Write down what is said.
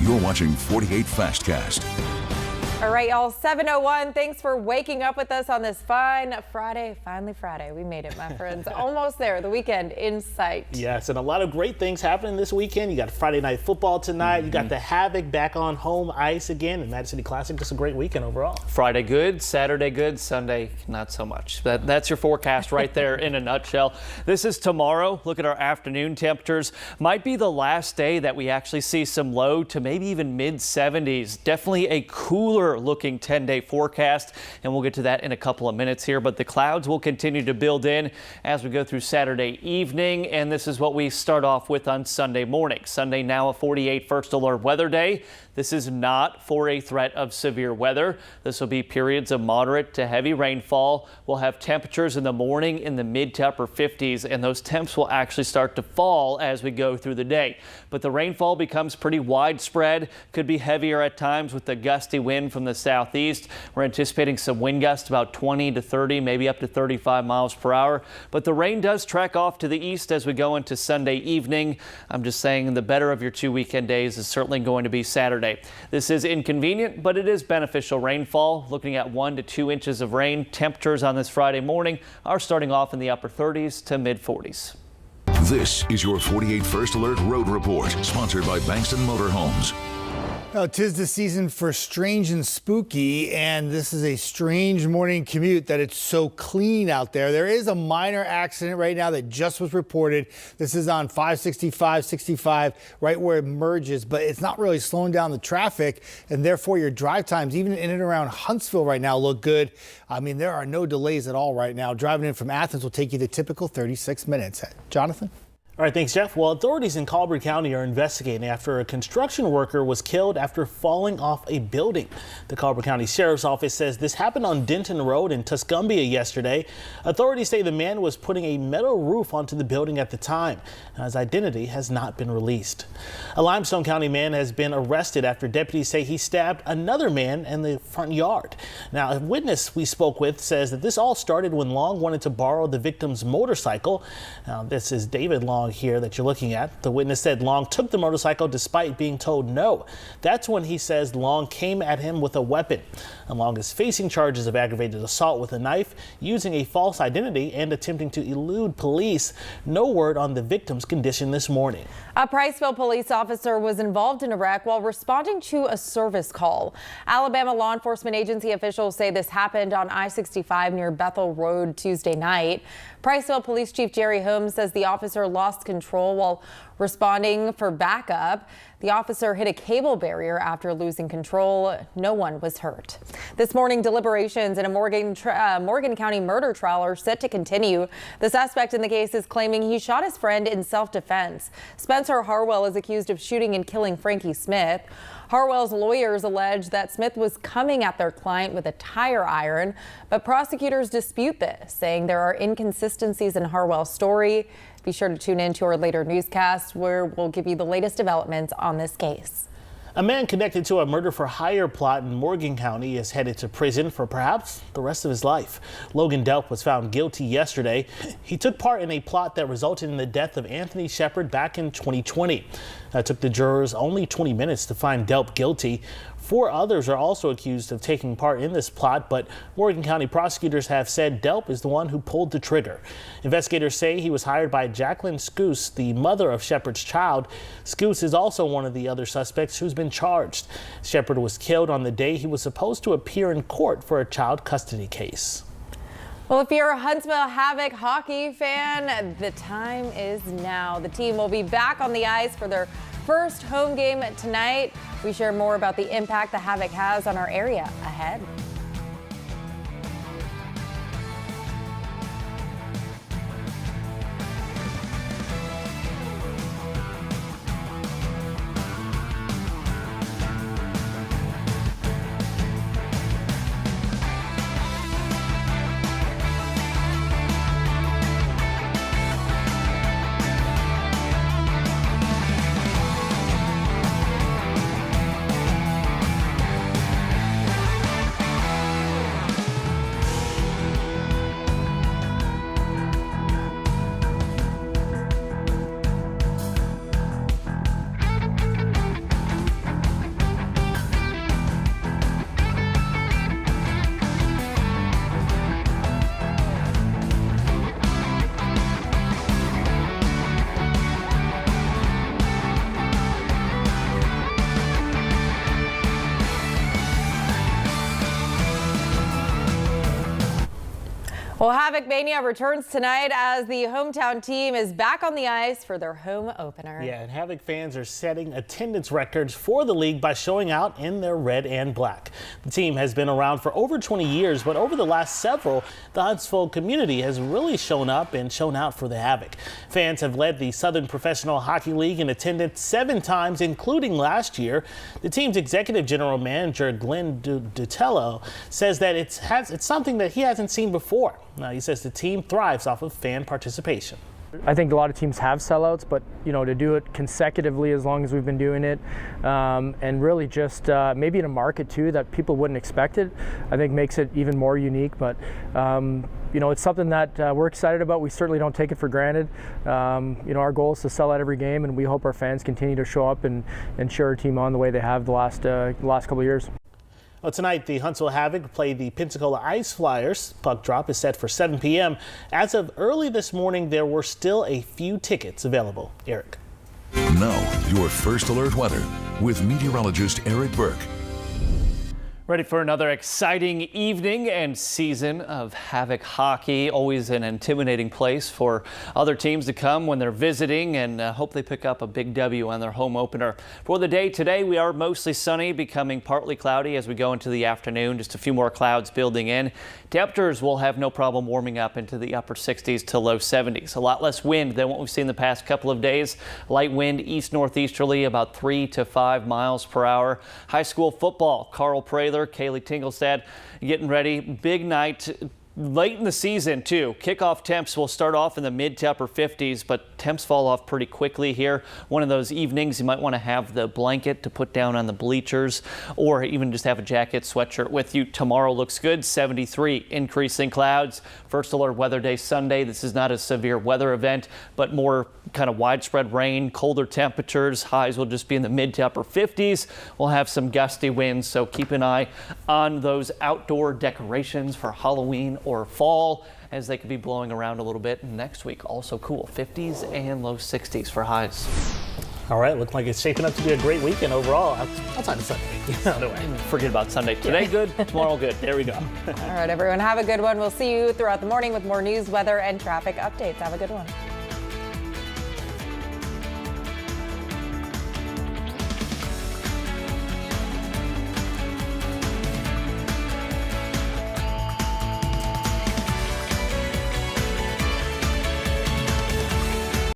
You're watching 48 Fastcast. All right, y'all, 7:01. Thanks for waking up with us on this fine Friday. Finally Friday. We made it, my friends. Almost there. The weekend in sight. Yes, and a lot of great things happening this weekend. You got Friday Night Football tonight. You got the Havoc back on home ice again. And Madison City Classic, just a great weekend overall. Friday good, Saturday good, Sunday not so much. That's your forecast right there in a nutshell. This is tomorrow. Look at our afternoon temperatures. Might be the last day that we actually see some low to maybe even mid 70s. Definitely a cooler looking 10-day forecast, and we'll get to that in a couple of minutes here, but the clouds will continue to build in as we go through Saturday evening, and this is what we start off with on Sunday morning. Sunday now a 48 first alert weather day. This is not for a threat of severe weather. This will be periods of moderate to heavy rainfall. We'll have temperatures in the morning in the mid to upper 50s, and those temps will actually start to fall as we go through the day. But the rainfall becomes pretty widespread, could be heavier at times with the gusty wind from the southeast. We're anticipating some wind gusts about 20 to 30, maybe up to 35 miles per hour. But the rain does track off to the east as we go into Sunday evening. I'm just saying the better of your two weekend days is certainly going to be Saturday. This is inconvenient, but it is beneficial rainfall. Looking at 1 to 2 inches of rain. Temperatures on this Friday morning are starting off in the upper 30s to mid 40s. This is your 48 First Alert Road Report, sponsored by Bankston Motorhomes. Now, 'tis the season for strange and spooky, and this is a strange morning commute that it's so clean out there. There is a minor accident right now that just was reported. This is on 565 right where it merges, but it's not really slowing down the traffic, and therefore your drive times, even in and around Huntsville right now, look good. I mean, there are no delays at all right now. Driving in from Athens will take you the typical 36 minutes. Jonathan? All right, thanks, Jeff. Well, authorities in Colbert County are investigating after a construction worker was killed after falling off a building. The Colbert County Sheriff's Office says this happened on Denton Road in Tuscumbia yesterday. Authorities say the man was putting a metal roof onto the building at the time. Now, his identity has not been released. A Limestone County man has been arrested after deputies say he stabbed another man in the front yard. Now, a witness we spoke with says that this all started when Long wanted to borrow the victim's motorcycle. Now, this is David Long here that you're looking at. The witness said Long took the motorcycle despite being told no. That's when he says Long came at him with a weapon. And Long is facing charges of aggravated assault with a knife, using a false identity, and attempting to elude police. No word on the victim's condition this morning. A Priceville police officer was involved in a wreck while responding to a service call. Alabama law enforcement agency officials say this happened on I-65 near Bethel Road Tuesday night. Priceville Police Chief Jerry Holmes says the officer lost control while responding for backup. The officer hit a cable barrier after losing control. No one was hurt. This morning, deliberations in a Morgan County murder trial are set to continue. The suspect in the case is claiming he shot his friend in self-defense. Spencer Harwell is accused of shooting and killing Frankie Smith. Harwell's lawyers allege that Smith was coming at their client with a tire iron, but prosecutors dispute this, saying there are inconsistencies in Harwell's story. Be sure to tune in to our later newscast, where we'll give you the latest developments on this case. A man connected to a murder-for-hire plot in Morgan County is headed to prison for perhaps the rest of his life. Logan Delp was found guilty yesterday. He took part in a plot that resulted in the death of Anthony Shepard back in 2020. It took the jurors only 20 minutes to find Delp guilty. 4 others are also accused of taking part in this plot, but Morgan County prosecutors have said Delp is the one who pulled the trigger. Investigators say he was hired by Jacqueline Scoose, the mother of Shepard's child. Scoose is also one of the other suspects who's been charged. Shepard was killed on the day he was supposed to appear in court for a child custody case. Well, if you're a Huntsville Havoc hockey fan, the time is now. The team will be back on the ice for their first home game tonight. We share more about the impact the Havoc has on our area ahead. Well, Havoc Mania returns tonight as the hometown team is back on the ice for their home opener. Yeah, and Havoc fans are setting attendance records for the league by showing out in their red and black. The team has been around for over 20 years, but over the last several, the Huntsville community has really shown up and shown out for the Havoc. Fans have led the Southern Professional Hockey League in attendance 7 times, including last year. The team's executive general manager, Glenn Dutello, says that it's something that he hasn't seen before. Now, he says the team thrives off of fan participation. I think a lot of teams have sellouts, but to do it consecutively as long as we've been doing it, and really just maybe in a market too that people wouldn't expect it, I think makes it even more unique. But it's something that we're excited about. We certainly don't take it for granted. Our goal is to sell out every game, and we hope our fans continue to show up and cheer our team on the way they have the last couple of years. Well, tonight, the Huntsville Havoc play the Pensacola Ice Flyers. Puck drop is set for 7 p.m. As of early this morning, there were still a few tickets available. Eric. Now, your first alert weather with meteorologist Eric Burke. Ready for another exciting evening and season of Havoc hockey. Always an intimidating place for other teams to come when they're visiting, and hope they pick up a big W on their home opener. For the day today, we are mostly sunny, becoming partly cloudy as we go into the afternoon. Just a few more clouds building in. Temperatures will have no problem warming up into the upper 60s to low 70s. A lot less wind than what we've seen the past couple of days. Light wind east-northeasterly about 3 to 5 miles per hour. High school football, Carl Prather, Kaylee Tingelstad getting ready. Big night late in the season too. Kickoff temps will start off in the mid to upper 50s, but temps fall off pretty quickly here. One of those evenings you might want to have the blanket to put down on the bleachers, or even just have a jacket, sweatshirt with you. Tomorrow looks good, 73. Increasing clouds. First alert weather day Sunday. This is not a severe weather event, but more kind of widespread rain, colder temperatures. Highs will just be in the mid to upper 50s. We'll have some gusty winds, so keep an eye on those outdoor decorations for Halloween or fall, as they could be blowing around a little bit. Next week, also cool, 50s and low 60s for highs. All right, looks like it's shaping up to be a great weekend overall outside of Sunday. Forget about Sunday. Today good, tomorrow good. There we go. All right, everyone, have a good one. We'll see you throughout the morning with more news, weather, and traffic updates. Have a good one.